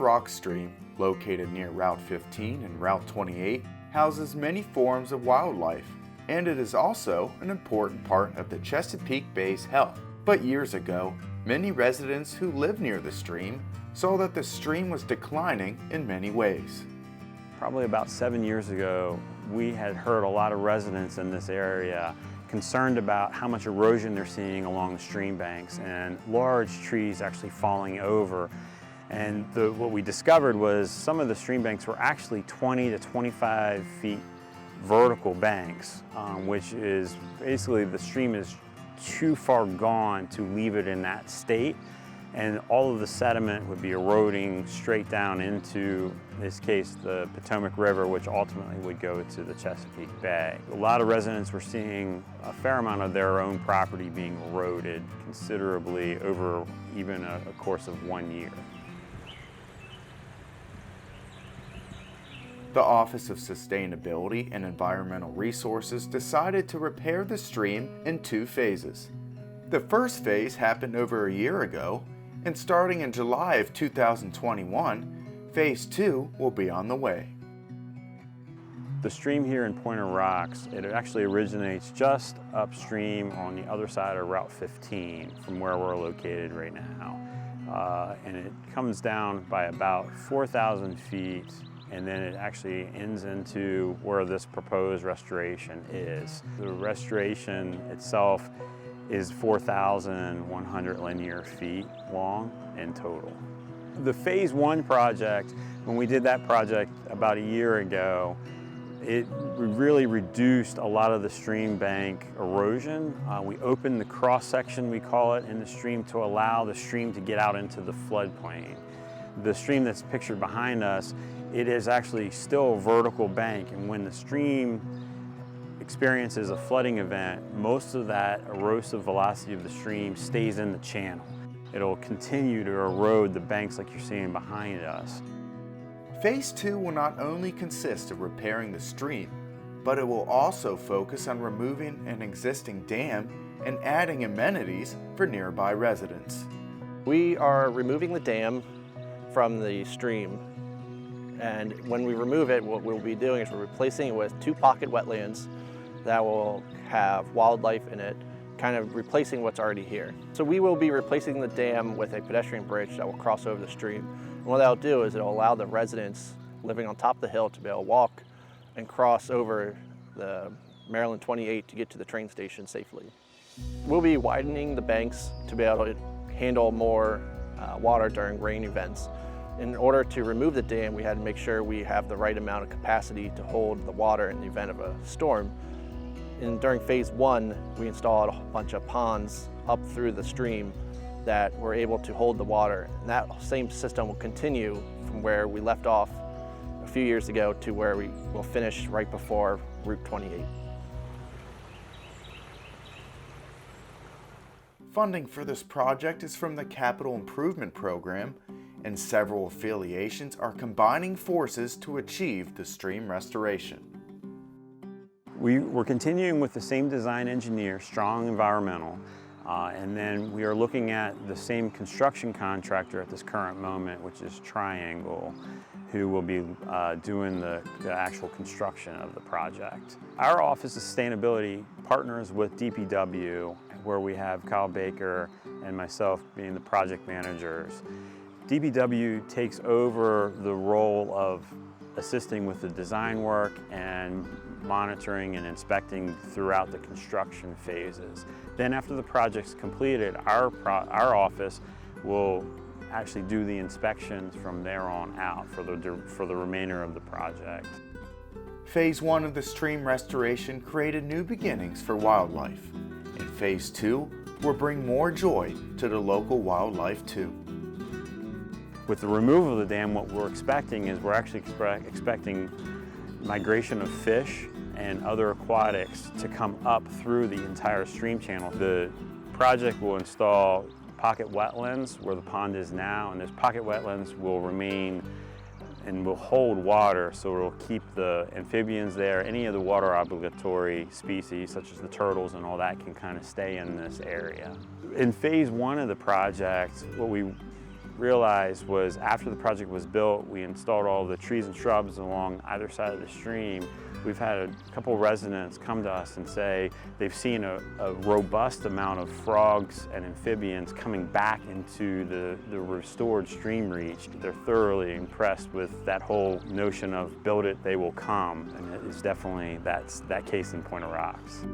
Rock Stream, located near Route 15 and Route 28, houses many forms of wildlife, and it is also an important part of the Chesapeake Bay's health. But years ago, many residents who live near the stream saw that the stream was declining in many ways. Probably about 7 years ago, we had heard a lot of residents in this area concerned about how much erosion they're seeing along the stream banks and large trees actually falling over. And what we discovered was some of the stream banks were actually 20 to 25 feet vertical banks, which is basically the stream is too far gone to leave it in that state, and all of the sediment would be eroding straight down into, in this case, the Potomac River, which ultimately would go to the Chesapeake Bay. A lot of residents were seeing a fair amount of their own property being eroded considerably over even a course of 1 year. The Office of Sustainability and Environmental Resources decided to repair the stream in 2 phases. The first phase happened over a year ago, and starting in July of 2021, Phase 2 will be on the way. The stream here in Pointer Rocks, it actually originates just upstream on the other side of Route 15 from where we're located right now. And it comes down by about 4,000 feet, and then it actually ends into where this proposed restoration is. The restoration itself is 4,100 linear feet long in total. The Phase 1 project, when we did that project about a year ago, it really reduced a lot of the stream bank erosion. We opened the cross section, we call it, in the stream to allow the stream to get out into the floodplain. The stream that's pictured behind us, it is actually still a vertical bank, and when the stream experiences a flooding event, most of that erosive velocity of the stream stays in the channel. It'll continue to erode the banks like you're seeing behind us. Phase 2 will not only consist of repairing the stream, but it will also focus on removing an existing dam and adding amenities for nearby residents. We are removing the dam from the stream, and when we remove it, what we'll be doing is we're replacing it with 2 pocket wetlands that will have wildlife in it, kind of replacing what's already here. So we will be replacing the dam with a pedestrian bridge that will cross over the stream. And what that'll do is it'll allow the residents living on top of the hill to be able to walk and cross over the Maryland 28 to get to the train station safely. We'll be widening the banks to be able to handle more water during rain events. In order to remove the dam, we had to make sure we have the right amount of capacity to hold the water in the event of a storm. And during Phase 1, we installed a bunch of ponds up through the stream that were able to hold the water. And that same system will continue from where we left off a few years ago to where we will finish right before Route 28. Funding for this project is from the Capital Improvement Program, and several affiliations are combining forces to achieve the stream restoration. We're continuing with the same design engineer, Strong Environmental, and then we are looking at the same construction contractor at this current moment, which is Triangle, who will be doing the actual construction of the project. Our Office of Sustainability partners with DPW, where we have Kyle Baker and myself being the project managers. DPW takes over the role of assisting with the design work and monitoring and inspecting throughout the construction phases. Then after the project's completed, our office will actually do the inspections from there on out for the remainder of the project. Phase 1 of the stream restoration created new beginnings for wildlife, and Phase 2 will bring more joy to the local wildlife too. With the removal of the dam, what we're expecting is we're actually expecting migration of fish and other aquatics to come up through the entire stream channel. The project will install pocket wetlands where the pond is now, and those pocket wetlands will remain and will hold water, so it will keep the amphibians there. Any of the water obligatory species, such as the turtles and all that, can kind of stay in this area. In Phase 1 of the project, what we realized was after the project was built, we installed all the trees and shrubs along either side of the stream. We've had a couple residents come to us and say they've seen a robust amount of frogs and amphibians coming back into the restored stream reach. They're thoroughly impressed with that whole notion of build it, they will come, and it is definitely that case in Point of Rocks.